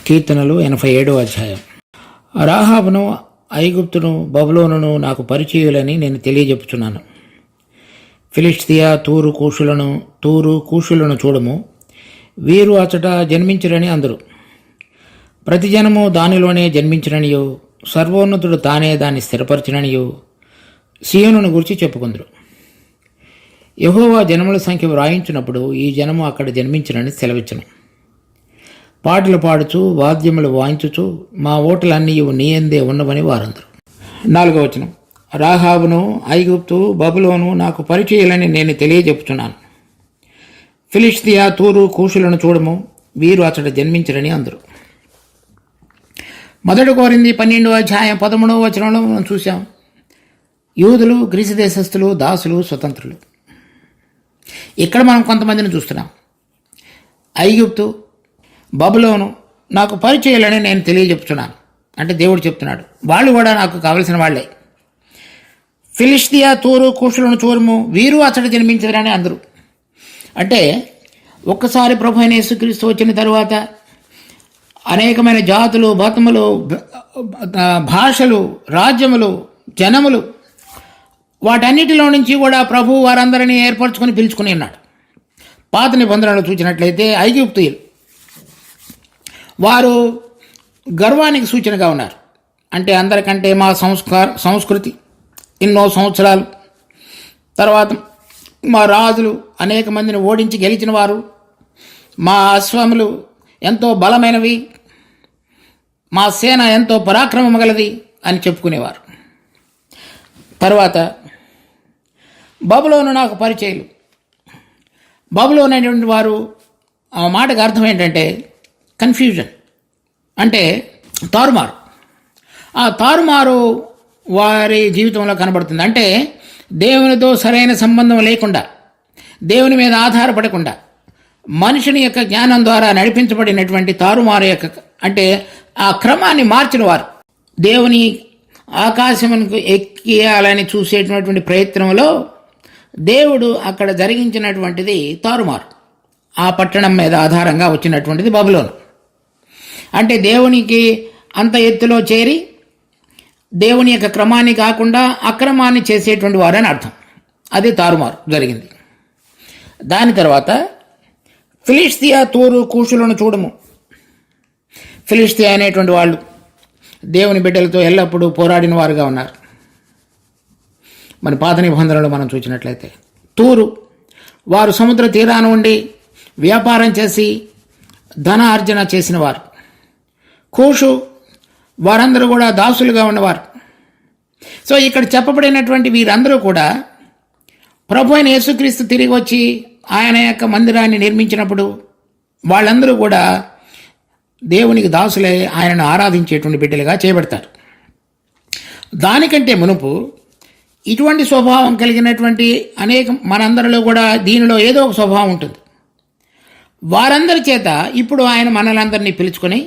కీర్తనలు 87వ అధ్యాయం. రాహాబును, ఐగుప్తును, బబులోనును నాకు పరిచయులని నేను తెలియజెప్పుచున్నాను. ఫిలిష్తియా తూరు కూషులను చూడము, వీరు అచట జన్మించరని అందరు. ప్రతి జనము దానిలోనే జన్మించరనియో, సర్వోన్నతుడు తానే దాన్ని స్థిరపరచననియో సీయోనును గురించి చెప్పుకుందరు. యెహోవా జనముల సంఖ్య వ్రాయించినప్పుడు ఈ జనము అక్కడ జన్మించరని సెలవిచ్చను. పాటలు పాడుచు వాద్యములు వాయించుచు మా ఓటలన్నీ నీ యందే ఉన్నవని వారందరు. 4వ వచనం. రాహాబును, ఐగుప్తు, బబులోను నాకు పరిచయులని నేను తెలియజెప్పుచున్నాను. ఫిలిష్తియా తూరు కూషులను చూడము, వీరు అతడు జన్మించరని అందరు. 1 కొరింథీ 12వ అధ్యాయం 13వ వచనంలో మనం చూసాం. యూదులు, గ్రీసు దేశస్థులు, దాసులు, స్వతంత్రులు. ఇక్కడ మనం కొంతమందిని చూస్తున్నాం. ఐగుప్తు, బబులోను నాకు పరిచయాలని నేను తెలియజెప్పుచున్నాను అంటే దేవుడు చెప్తున్నాడు. వాళ్ళు కూడా నాకు కావలసిన వాళ్లే. ఫిలిష్తియా తూరు కూషులను చూడము, వీరు అతడు జన్మించరని అందరూ. అంటే ఒక్కసారి ప్రభు అయిన యేసుక్రీస్తు వచ్చిన తరువాత అనేకమైన జాతులు, మతములు, భాషలు, రాజ్యములు, జనములు, వాటన్నిటిలో నుంచి కూడా ప్రభు వారందరినీ ఏర్పరచుకొని పిలుచుకుని ఉన్నాడు. పాత నిబంధనలు చూసినట్లయితే ఐగుప్తీయులు వారు గర్వానికి సూచనగా ఉన్నారు. అంటే అందరికంటే మా సంస్కృతి ఎన్నో సంవత్సరాలు తర్వాత మా రాజులు అనేక మందిని ఓడించి గెలిచిన వారు, మా అశ్వములు ఎంతో బలమైనవి, మా సేన ఎంతో పరాక్రమం గలది అని చెప్పుకునేవారు. తర్వాత బబులోను నాకు పరిచయులు. బబులోను అనేటువంటి వారు, ఆ మాటకు అర్థం ఏంటంటే కన్ఫ్యూజన్, అంటే తారుమారు. ఆ తారుమారు వారి జీవితంలో కనబడుతుంది. అంటే దేవునితో సరైన సంబంధం లేకుండా, దేవుని మీద ఆధారపడకుండా, మనుషుని యొక్క జ్ఞానం ద్వారా నడిపించబడినటువంటి తారుమారు యొక్క, అంటే ఆ క్రమాన్ని మార్చిన వారు. దేవుని ఆకాశమునకు ఎక్కియాలని చూసేటటువంటి ప్రయత్నంలో దేవుడు అక్కడ జరిగించినటువంటిది తారుమారు. ఆ పట్టణం మీద ఆధారంగా వచ్చినటువంటిది బబులోను. అంటే దేవునికి అంత ఎత్తులో చేరి దేవుని యొక్క క్రమాన్ని కాకుండా అక్రమాన్ని చేసేటువంటి వారని అర్థం. అది తారుమారు జరిగింది. దాని తర్వాత ఫిలిష్తియా తూరు కూషులను చూడము. ఫిలిష్తియా అనేటువంటి వాళ్ళు దేవుని బిడ్డలతో ఎల్లప్పుడూ పోరాడిన వారుగా ఉన్నారు. మన పాత నిబంధనలు మనం చూసినట్లయితే తూరు వారు సముద్ర తీరాన ఉండి వ్యాపారం చేసి ధన ఆర్జన చేసిన వారు. కూషు వారందరూ కూడా దాసులుగా ఉన్నవారు. సో ఇక్కడ చెప్పబడినటువంటి వీరందరూ కూడా ప్రభు అయిన యేసుక్రీస్తు తిరిగి వచ్చి ఆయన యొక్క మందిరాన్ని నిర్మించినప్పుడు వాళ్ళందరూ కూడా దేవునికి దాసులై ఆయనను ఆరాధించేటువంటి బిడ్డలుగా చేయబడతారు. దానికంటే మునుపు ఇటువంటి స్వభావం కలిగినటువంటి మనందరిలో కూడా దీనిలో ఏదో ఒక స్వభావం ఉంటుంది. వారందరి చేత ఇప్పుడు ఆయన మనలందరినీ పిలుచుకొని,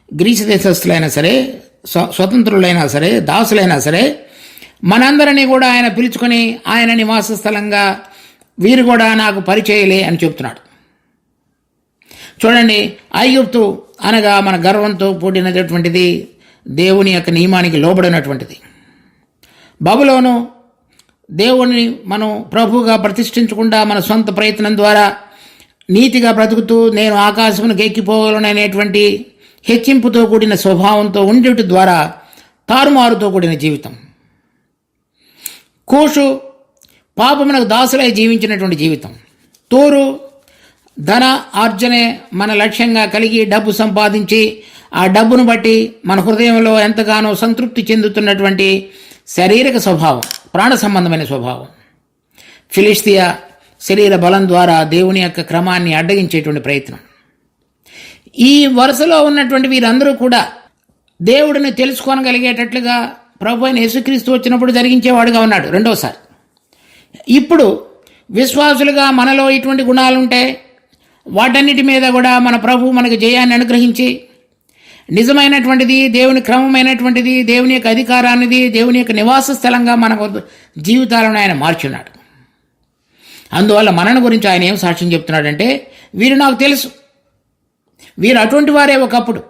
గ్రీసు దేశస్థులైనా సరే, స్వతంత్రులైనా సరే, దాసులైనా సరే, మనందరినీ కూడా ఆయన పిలుచుకొని ఆయన నివాస స్థలంగా వీరు కూడా నాకు పరిచయలే అని చెప్తున్నాడు. చూడండి, ఐగుప్తు అనగా మన గర్వంతో కూడినటువంటిది, దేవుని యొక్క నియమానికి లోబడినటువంటిది. బబులోను దేవుని మనం ప్రభువుగా ప్రతిష్ఠించకుండా మన సొంత ప్రయత్నం ద్వారా నీతిగా బ్రతుకుతూ నేను ఆకాశమునకు ఎక్కిపోగలననేటువంటి హెచ్చింపుతో కూడిన స్వభావంతో ఉండేటి ద్వారా తారుమారుతో కూడిన జీవితం. కూషు పాపమునకు దాసులై జీవించినటువంటి జీవితం. తూరు ధన ఆర్జనే మన లక్ష్యంగా కలిగి డబ్బు సంపాదించి ఆ డబ్బును బట్టి మన హృదయంలో ఎంతగానో సంతృప్తి చెందుతున్నటువంటి శారీరక స్వభావం, ప్రాణ సంబంధమైన స్వభావం. ఫిలిష్తియా శరీర బలం ద్వారా దేవుని యొక్క క్రమాన్ని అడ్డగించేటువంటి ప్రయత్నం. ఈ వరుసలో ఉన్నటువంటి వీరందరూ కూడా దేవుడిని తెలుసుకోనగలిగేటట్లుగా ప్రభు అయిన యేసుక్రీస్తు వచ్చినప్పుడు జరిగించేవాడుగా ఉన్నాడు రెండోసారి. ఇప్పుడు విశ్వాసులుగా మనలో ఇటువంటి గుణాలుంటే వాటన్నిటి మీద కూడా మన ప్రభు మనకు జయాన్ని అనుగ్రహించి నిజమైనటువంటిది, దేవుని క్రమమైనటువంటిది, దేవుని యొక్క అధికారానిది, దేవుని యొక్క నివాస స్థలంగా మన జీవితాలను ఆయన మార్చున్నాడు. అందువల్ల మనను గురించి ఆయన ఏం సాక్ష్యం చెప్తున్నాడంటే, వీరు నాకు తెలుసు, వీరు అటువంటి వారే ఒకప్పుడు,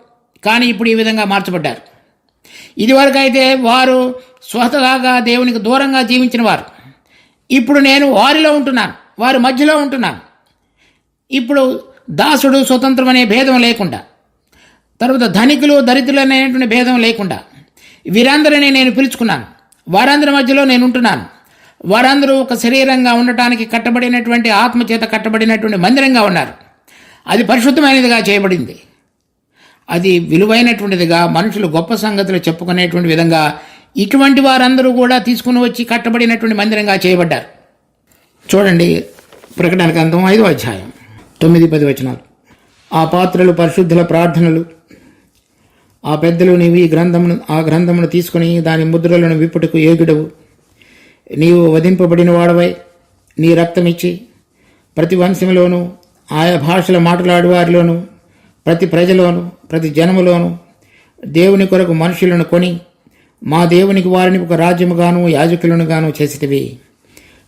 కానీ ఇప్పుడు ఈ విధంగా మార్చబడ్డారు. ఇదివరకు అయితే వారు స్వతహాగా దేవునికి దూరంగా జీవించిన వారు. ఇప్పుడు నేను వారిలో ఉంటున్నాను, వారి మధ్యలో ఉంటున్నాను. ఇప్పుడు దాసుడు స్వతంత్రం అనే భేదం లేకుండా, తర్వాత ధనికులు దరిద్రులు అనేటువంటి భేదం లేకుండా వీరందరినీ నేను పిలుచుకున్నాను. వారందరి మధ్యలో నేను ఉంటున్నాను. వారందరూ ఒక శరీరంగా ఉండటానికి కట్టబడినటువంటి ఆత్మచేత కట్టబడినటువంటి మందిరంగా ఉన్నారు. అది పరిశుద్ధమైనదిగా చేయబడింది. అది విలువైనటువంటిదిగా మనుషులు గొప్ప సంగతులు చెప్పుకునేటువంటి విధంగా ఇటువంటి వారందరూ కూడా తీసుకుని వచ్చి కట్టబడినటువంటి మందిరంగా చేయబడ్డారు. చూడండి, ప్రకటన గ్రంథం 5వ అధ్యాయం 9-10 వచనాలు. ఆ పాత్రలు పరిశుద్ధుల ప్రార్థనలు. ఆ పెద్దలు నీవు ఆ గ్రంథమును తీసుకుని దాని ముద్రలను విప్పుటకు యోగ్యుడవు. నీవు వధింపబడిన వాడవై నీ రక్తమిచ్చి ప్రతి వంశంలోనూ ఆయా భాషల మాట్లాడేవారిలోనూ ప్రతి ప్రజలోను ప్రతి జనములోను దేవుని కొరకు మనుషులను కొని మా దేవునికి వారిని ఒక రాజ్యముగాను యాజకులను గాను చేసిటివి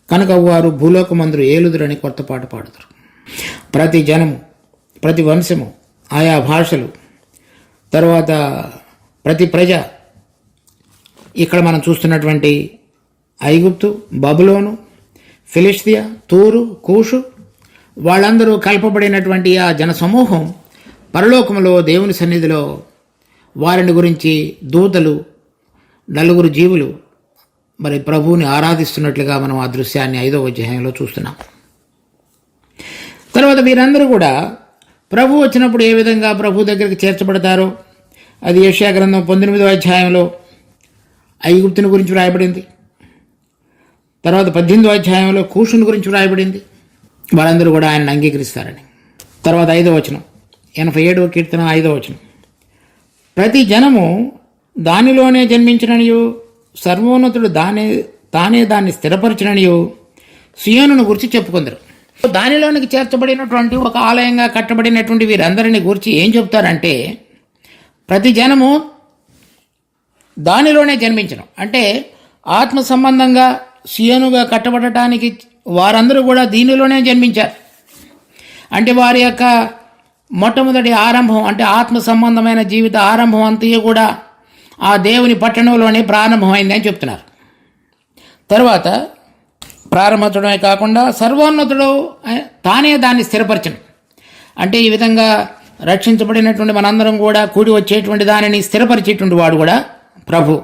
కనుక వారు భూలోకమందురు ఏలుదురని కొత్త పాట పాడుతారు. ప్రతి జనము, ప్రతి వంశము, ఆయా భాషలు, తర్వాత ప్రతి ప్రజ, ఇక్కడ మనం చూస్తున్నటువంటి ఐగుప్తు, బబులోను, ఫిలిష్తియా, తూరు, కూషు, వాళ్ళందరూ కలపబడినటువంటి ఆ జన సమూహం పరలోకములో దేవుని సన్నిధిలో వారిని గురించి దూతలు, నలుగురు జీవులు మరి ప్రభువుని ఆరాధిస్తున్నట్లుగా మనం ఆ దృశ్యాన్ని 5వ అధ్యాయంలో చూస్తున్నాం. తర్వాత వీరందరూ కూడా ప్రభు వచ్చినప్పుడు ఏ విధంగా ప్రభు దగ్గరికి చేర్చబడతారో అది యెషయా గ్రంథం 19వ అధ్యాయంలో ఐగుప్తుని గురించి వ్రాయబడింది. తర్వాత 18వ అధ్యాయంలో కూషుని గురించి వ్రాయబడింది. వాళ్ళందరూ కూడా ఆయన్ని అంగీకరిస్తారని. తర్వాత 5వ వచనం, 87వ కీర్తన 5వ వచనం, ప్రతి జనము దానిలోనే జన్మించిననియు సర్వోన్నతుడు తానే దాన్ని స్థిరపరచిననియు సియోనును గురించి చెప్పుకుందరు. దానిలోనికి చేర్చబడినటువంటి ఒక ఆలయంగా కట్టబడినటువంటి వీరందరిని గురించి ఏం చెప్తారంటే ప్రతి జనము దానిలోనే జన్మించడం అంటే ఆత్మ సంబంధంగా సియోనుగా కట్టబడటానికి వారందరూ కూడా దీనిలోనే జన్మించారు. అంటే వారి యొక్క మొట్టమొదటి ఆరంభం అంటే ఆత్మ సంబంధమైన జీవిత ఆరంభం అంతా కూడా ఆ దేవుని పట్టణంలోనే ప్రారంభమైంది అని చెప్తున్నారు. తర్వాత ప్రారంభించడమే కాకుండా సర్వోన్నతుడు తానే దాన్ని స్థిరపరచను. అంటే ఈ విధంగా రక్షించబడినటువంటి మనందరం కూడా కూడి వచ్చేటువంటి దానిని స్థిరపరిచేటువంటి వాడు కూడా ప్రభు.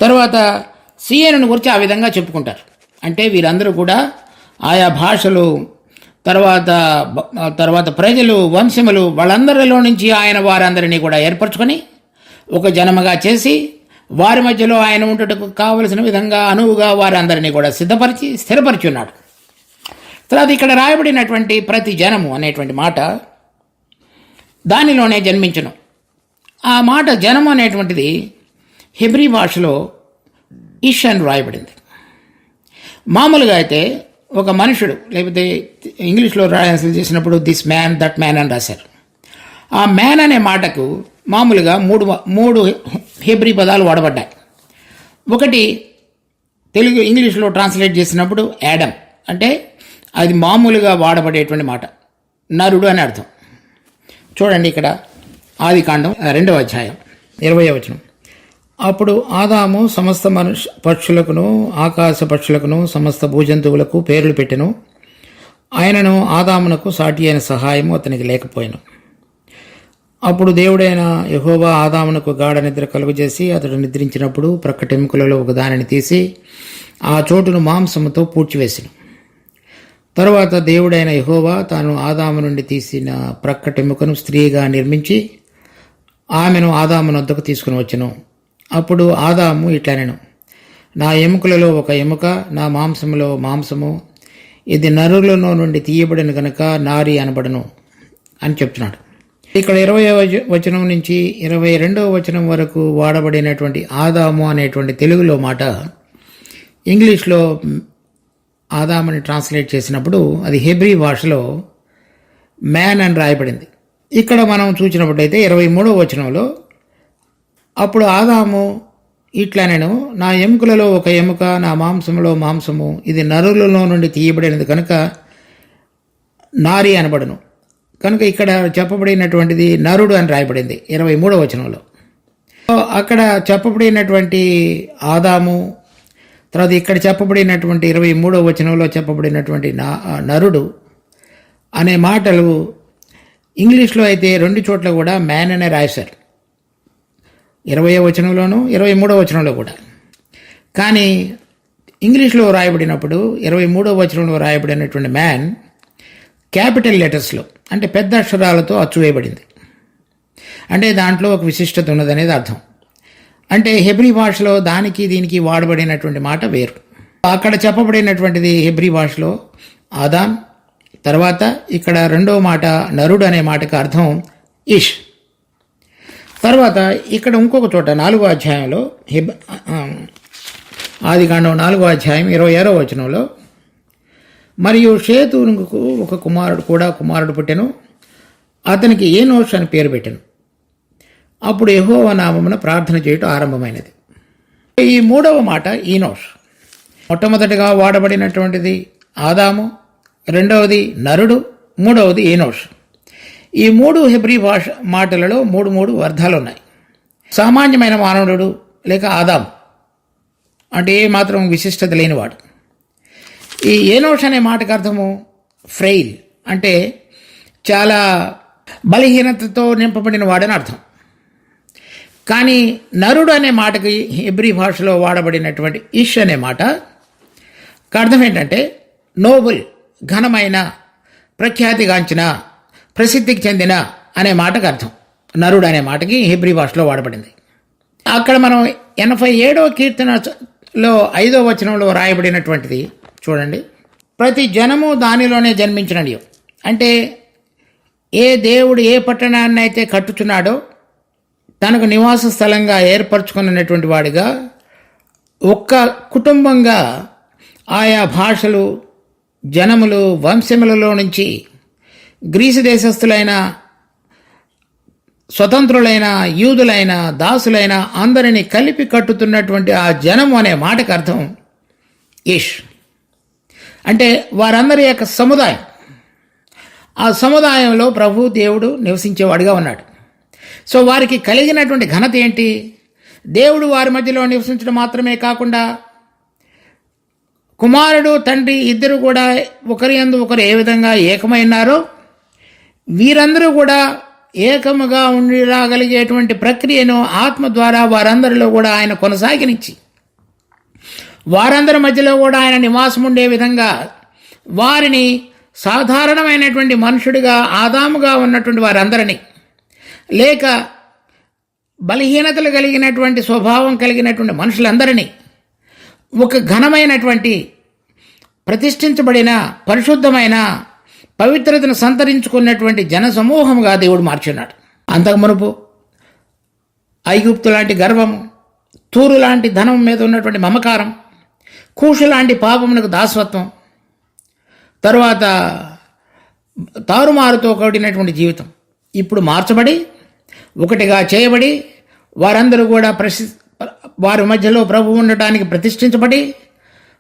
తర్వాత సియోనును గురించి ఆ విధంగా చెప్పుకుంటారు. అంటే వీరందరూ కూడా ఆయా భాషలు, తర్వాత ప్రజలు, వంశములు, వాళ్ళందరిలో నుంచి ఆయన వారందరినీ కూడా ఏర్పరచుకొని ఒక జనముగా చేసి వారి మధ్యలో ఆయన ఉంటుటకు కావలసిన విధంగా అనువుగా వారందరినీ కూడా సిద్ధపరిచి స్థిరపరిచి ఉన్నాడు. తర్వాత ఇక్కడ రాయబడినటువంటి ప్రతి జనము అనేటువంటి మాట దానిలోనే జన్మించను. ఆ మాట జనము అనేటువంటిది హెబ్రీ భాషలో ఇష్ అని రాయబడింది. మామూలుగా అయితే ఒక మనుషుడు, లేకపోతే ఇంగ్లీష్లో ట్రాన్స్లేట్ చేసినప్పుడు దిస్ మ్యాన్, దట్ మ్యాన్ అని రాశారు. ఆ మ్యాన్ అనే మాటకు మామూలుగా మూడు హెబ్రీ పదాలు వాడబడ్డాయి. ఒకటి తెలుగు ఇంగ్లీష్లో ట్రాన్స్లేట్ చేసినప్పుడు యాడమ్, అంటే అది మామూలుగా వాడబడేటువంటి మాట, నరుడు అని అర్థం. చూడండి, ఇక్కడ ఆదికాండం 2వ అధ్యాయం 20వ వచనం, అప్పుడు ఆదాము సమస్త పక్షులకును ఆకాశ పక్షులకును సమస్త భూజంతువులకు పేర్లు పెట్టెను. ఆయనను ఆదామునకు సాటి అయిన సహాయము అతనికి లేకపోయాను. అప్పుడు దేవుడైన యెహోవా ఆదామునకు గాఢ నిద్ర కలుగజేసి అతడు నిద్రించినప్పుడు ప్రక్కటెముకలలో ఒక దానిని తీసి ఆ చోటును మాంసముతో పూడ్చివేసెను. తరువాత దేవుడైన యెహోవా తాను ఆదాము నుండి తీసిన ప్రక్కటెముకను స్త్రీగా నిర్మించి ఆమెను ఆదాము వద్దకు తీసుకుని వచ్చెను. అప్పుడు ఆదాము ఇట్లనెను, నా ఎముకలలో ఒక ఎముక, నా మాంసములో మాంసము, ఇది నరులలో నుండి తీయబడిన గనుక నారి అనబడను అని చెప్తున్నాడు. ఇక్కడ 20వ వచనం నుంచి 22వ వచనం వరకు వాడబడినటువంటి ఆదాము అనేటువంటి తెలుగులో మాట ఇంగ్లీష్లో ఆదాముని ట్రాన్స్లేట్ చేసినప్పుడు అది హెబ్రీ భాషలో మ్యాన్ అని రాయబడింది. ఇక్కడ మనం చూసినప్పుడైతే 23వ వచనంలో అప్పుడు ఆదాము ఇట్లనెను, నా ఎముకలలో ఒక ఎముక, నా మాంసములో మాంసము, ఇది నరులలో నుండి తీయబడినది కనుక నారి అనబడును. కనుక ఇక్కడ చెప్పబడినటువంటిది నరుడు అని రాయబడింది 23వ వచనంలో. అక్కడ చెప్పబడినటువంటి ఆదాము, తర్వాత ఇక్కడ చెప్పబడినటువంటి 23వ వచనంలో చెప్పబడినటువంటి నరుడు అనే మాటలు ఇంగ్లీష్లో అయితే 2 చోట్ల కూడా మ్యాన్ అనే రాశారు, 20వ వచనంలోను 23వ వచనంలో కూడా. కానీ ఇంగ్లీష్లో రాయబడినప్పుడు 23వ వచనంలో రాయబడినటువంటి మ్యాన్ క్యాపిటల్ లెటర్స్లో అంటే పెద్ద అక్షరాలతో అచ్చువేయబడింది. అంటే దాంట్లో ఒక విశిష్టత ఉన్నదనేది అర్థం. అంటే హెబ్రీ భాషలో దానికి దీనికి వాడబడినటువంటి మాట వేరు. అక్కడ చెప్పబడినటువంటిది హెబ్రీ భాషలో ఆదాం, తర్వాత ఇక్కడ రెండవ మాట నరుడు అనే మాటకు అర్థం ఇష్. తర్వాత ఇక్కడ ఇంకొక చోట 4వ అధ్యాయంలో ఆదికాండం 4వ అధ్యాయం 26వ వచనంలో, మరియు షేతునుకు ఒక కుమారుడు పుట్టెను, అతనికి ఏనోష్ అని పేరు పెట్టెను. అప్పుడు యెహోవా నామమున ప్రార్థన చేయటం ఆరంభమైనది. ఈ 3వ మాట ఈనోష్. మొట్టమొదటిగా వాడబడినటువంటిది ఆదాము, రెండవది నరుడు, మూడవది ఏనోష్. ఈ 3 హెబ్రీ భాష మాటలలో 3 అర్థాలు ఉన్నాయి. సామాన్యమైన మానవుడు లేక ఆదాము అంటే ఏ మాత్రం విశిష్టత లేనివాడు. ఈ ఏనోష్ అనే మాటకు అర్థము ఫ్రెయిల్, అంటే చాలా బలహీనతతో నింపబడిన వాడని అర్థం. కానీ నరుడు అనే మాటకి హెబ్రీ భాషలో వాడబడినటువంటి ఇష్ అనే మాట అర్థం ఏంటంటే నోబుల్, ఘనమైన, ప్రఖ్యాతిగాంచిన, ప్రసిద్ధికి చెందిన అనే మాటకు అర్థం. నరుడు అనే మాటకి హెబ్రీ భాషలో వాడబడింది. అక్కడ మనం 87వ కీర్తనలో 5వ వచనంలో రాయబడినటువంటిది చూడండి. ప్రతి జనము దానిలోనే జన్మించినయో, అంటే ఏ దేవుడు ఏ పట్టణాన్ని అయితే కట్టుచున్నాడో తనకు నివాస స్థలంగా ఏర్పరచుకున్నటువంటి వాడిగా ఒక్క కుటుంబంగా ఆయా భాషలు, జనములు, వంశములలో నుంచి గ్రీసు దేశస్థులైన, స్వతంత్రులైన, యూదులైన, దాసులైన అందరినీ కలిపి కట్టుతున్నటువంటి ఆ జనము అనే మాటకు అర్థం ఇష్. అంటే వారందరి యొక్క సముదాయం. ఆ సముదాయంలో ప్రభు దేవుడు నివసించేవాడిగా ఉన్నాడు. సో వారికి కలిగినటువంటి ఘనత ఏంటి? దేవుడు వారి మధ్యలో నివసించడం మాత్రమే కాకుండా కుమారుడు, తండ్రి ఇద్దరు కూడా ఒకరి యందు ఒకరు ఏ విధంగా ఏకమైనారో వీరందరూ కూడా ఏకముగా ఉండి రాగలిగేటువంటి ప్రక్రియను ఆత్మ ద్వారా వారందరిలో కూడా ఆయన కొనసాగించి వారందరి మధ్యలో కూడా ఆయన నివాసం ఉండే విధంగా వారిని సాధారణమైనటువంటి మనుషుడిగా, ఆదాముగా ఉన్నటువంటి వారందరినీ, లేక బలహీనతలు కలిగినటువంటి స్వభావం కలిగినటువంటి మనుషులందరినీ ఒక ఘనమైనటువంటి, ప్రతిష్ఠించబడిన, పరిశుద్ధమైన, పవిత్రతను సంతరించుకున్నటువంటి జన సమూహముగా దేవుడు మార్చున్నాడు. అంతకు మునుపు ఐగుప్తు లాంటి గర్వము, తూరు లాంటి ధనం మీద ఉన్నటువంటి మమకారం, కూషు లాంటి పాపమునకు దాసత్వం, తరువాత తారుమారుతో కూడినటువంటి జీవితం ఇప్పుడు మార్చబడి ఒకటిగా చేయబడి వారందరూ కూడా వారి మధ్యలో ప్రభు ఉండటానికి ప్రతిష్ఠించబడి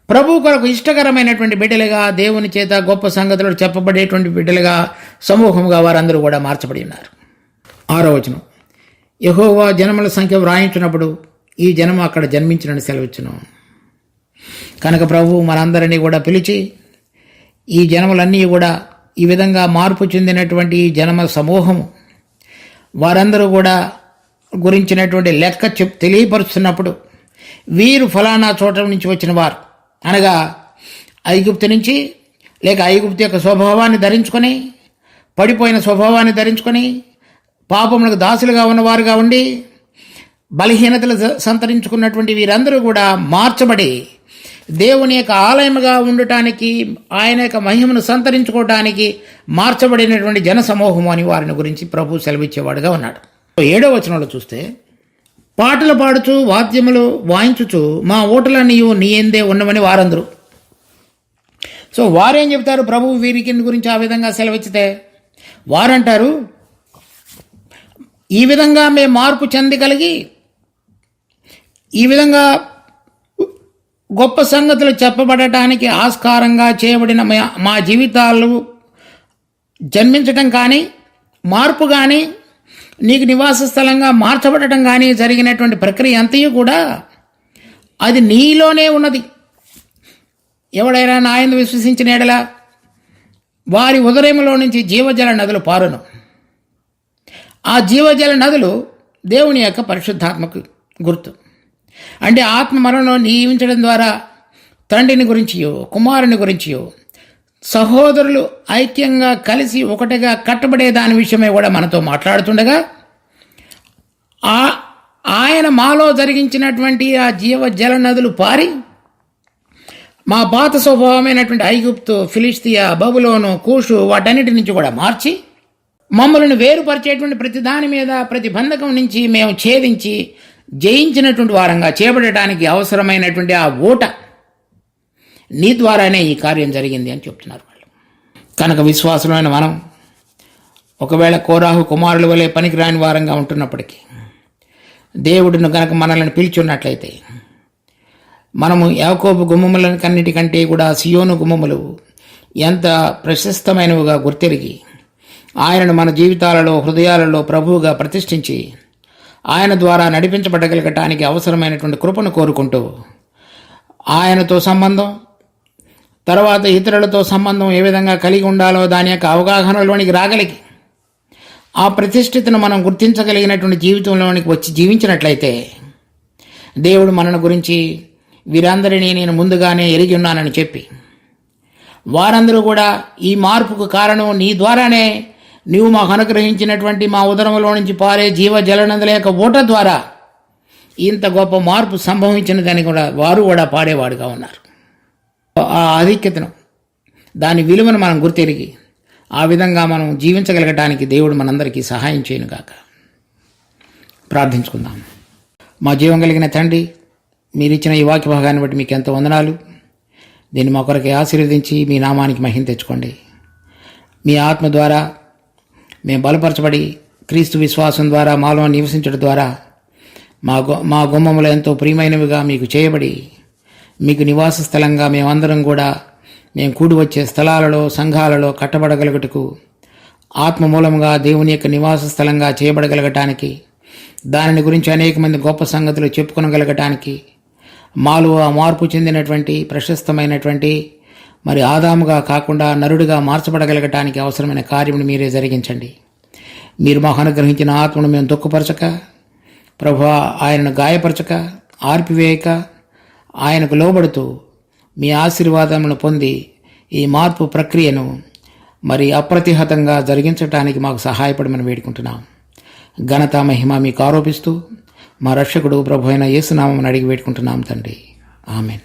ప్రభు కొరకు ఇష్టకరమైనటువంటి బిడ్డలుగా, దేవుని చేత గొప్ప సంగతులు చెప్పబడేటువంటి బిడ్డలుగా, సమూహంగా వారందరూ కూడా మార్చబడి ఉన్నారు. 6వ వచనం, యెహోవా జనముల సంఖ్య వ్రాయించినప్పుడు ఈ జనము అక్కడ జన్మించినని సెలవిచ్చును. కనుక ప్రభు మనందరినీ కూడా పిలిచి ఈ జనములన్నీ కూడా ఈ విధంగా మార్పు చెందినటువంటి ఈ జనమ సమూహము వారందరూ కూడా గురించినటువంటి లెక్క తెలియపరుస్తున్నప్పుడు వీరు ఫలానా చోట నుంచి వచ్చిన వారు, అనగా ఐగుప్తు నుంచి, లేక ఐగుప్తు యొక్క స్వభావాన్ని ధరించుకొని, పడిపోయిన స్వభావాన్ని ధరించుకొని, పాపములకు దాసులుగా ఉన్నవారుగా ఉండి బలహీనతలు సంతరించుకున్నటువంటి వీరందరూ కూడా మార్చబడి దేవుని యొక్క ఆలయముగా ఉండటానికి, ఆయన యొక్క మహిమను సంతరించుకోవటానికి మార్చబడినటువంటి జన సమూహము అని వారిని గురించి ప్రభు సెలవిచ్చేవాడుగా ఉన్నాడు. 7వ వచనంలో చూస్తే, పాటలు పాడుచు వాద్యములు వాయించుచు మా ఓటలన్నీ నీ ఎందే ఉన్నవని వారందరూ. సో వారేం చెప్తారు? ప్రభు వీరికి గురించి ఆ విధంగా సెలవిచ్చితే వారంటారు, ఈ విధంగా మేము మార్పు చెంది కలిగి ఈ విధంగా గొప్ప సంగతులు చెప్పబడటానికి ఆస్కారంగా చేయబడిన మా జీవితాలు జన్మించటం కానీ, మార్పు కానీ, నీకు నివాస స్థలంగా మార్చబడటం కానీ జరిగినటువంటి ప్రక్రియ అంతయు కూడా అది నీలోనే ఉన్నది. ఎవడైనా నా యందు విశ్వసించిన ఎడల వారి ఉదరములో నుంచి జీవజల నదులు పారును. ఆ జీవజల నదులు దేవుని యొక్క పరిశుద్ధాత్మకు గుర్తు. అంటే ఆత్మ మనలో నియమించడం ద్వారా తండ్రిని గురించియో, కుమారుని గురించియో, సహోదరులు ఐక్యంగా కలిసి ఒకటిగా కట్టబడే దాని విషయమే కూడా మనతో మాట్లాడుతుండగా, ఆయన మాలో జరిగించినటువంటి ఆ జీవజల నదులు పారి మా పాత స్వభావమైనటువంటి ఐగుప్తు, ఫిలిష్తియా, బబులోను, కూషు వాటన్నిటి నుంచి కూడా మార్చి మమ్మల్ని వేరుపరిచేటువంటి ప్రతి దాని మీద, ప్రతి బంధకం నుంచి మేము ఛేదించి జయించినటువంటి వారంగా చేయబడటానికి అవసరమైనటువంటి ఆ ఓట నీ ద్వారానే ఈ కార్యం జరిగింది అని చెప్తున్నారు వాళ్ళు. కనుక విశ్వాసమైన మనం ఒకవేళ కోరాహు కుమారుల వలె పనికిరాని వారంగా ఉంటున్నప్పటికీ, దేవుడిని కనుక మనల్ని పిలిచున్నట్లయితే, మనము యాకోబు గుమ్మముల కన్నిటికంటే కూడా సియోను గుమ్మములు ఎంత ప్రశస్తమైనవిగా గుర్తెరిగి ఆయనను మన జీవితాలలో, హృదయాలలో ప్రభువుగా ప్రతిష్ఠించి ఆయన ద్వారా నడిపించబడగలగటానికి అవసరమైనటువంటి కృపను కోరుకుంటూ, ఆయనతో సంబంధం, తర్వాత ఇతరులతో సంబంధం ఏ విధంగా కలిగి ఉండాలో దాని యొక్క అవగాహనలోనికి రాగలిగి ఆ ప్రతిష్ఠితను మనం గుర్తించగలిగినటువంటి జీవితంలోనికి వచ్చి జీవించినట్లయితే, దేవుడు మనను గురించి వీరందరినీ నేను ముందుగానే ఎరిగి ఉన్నానని చెప్పి, వారందరూ కూడా ఈ మార్పుకు కారణం నీ ద్వారానే, నీవు మాకు అనుగ్రహించినటువంటి మా ఉదరములో నుంచి పారే జీవ జలనందుల యొక్క ఓట ద్వారా ఇంత గొప్ప మార్పు సంభవించినదని కూడా వారు కూడా పాడేవాడుగా ఉన్నారు. ఆ ఆధిక్యతను, దాని విలువను మనం గుర్తెరిగి ఆ విధంగా మనం జీవించగలగటానికి దేవుడు మనందరికీ సహాయం చేయనుగాక. ప్రార్థించుకుందాం. మా జీవం కలిగిన తండ్రి, మీరిచ్చిన ఈ వాక్య భాగాన్ని బట్టి మీకు ఎంతో వందనాలు. దీన్ని మా కొరకే ఆశీర్వదించి మీ నామానికి మహిమ తెచ్చుకోండి. మీ ఆత్మ ద్వారా మేము బలపరచబడి క్రీస్తు విశ్వాసం ద్వారా మాలో నివసించడం ద్వారా మా గుమ్మములు ఎంతో ప్రియమైనవిగా మీకు చేయబడి, మీకు నివాస స్థలంగా మేమందరం కూడా మేము కూడి వచ్చే స్థలాలలో, సంఘాలలో కట్టబడగలుగుటకు, ఆత్మ మూలంగా దేవుని యొక్క నివాస స్థలంగా చేయబడగలగటానికి, దానిని గురించి అనేక మంది గొప్ప సంగతులు చెప్పుకొనగలగటానికి, మాలో ఆ మార్పు చెందినటువంటి ప్రశస్తమైనటువంటి మరి ఆదాముగా కాకుండా నరుడిగా మార్చబడగలగటానికి అవసరమైన కార్యమును మీరే జరిగించండి. మీరు మాకు అనుగ్రహించిన ఆత్మను మేము దుఃఖపరచక, ప్రభువా ఆయనను గాయపరచక, ఆర్పివేయక, ఆయనకు లోబడుతూ మీ ఆశీర్వాదమును పొంది ఈ మార్పు ప్రక్రియను మరి అప్రతిహతంగా జరిగించడానికి మాకు సహాయపడమని వేడుకుంటున్నాం. ఘనత మహిమ మీకు ఆరోపిస్తూ మా రక్షకుడు ప్రభు అయిన యేసునామమును అడిగి వేడుకుంటున్నాం తండ్రి. ఆమెన్.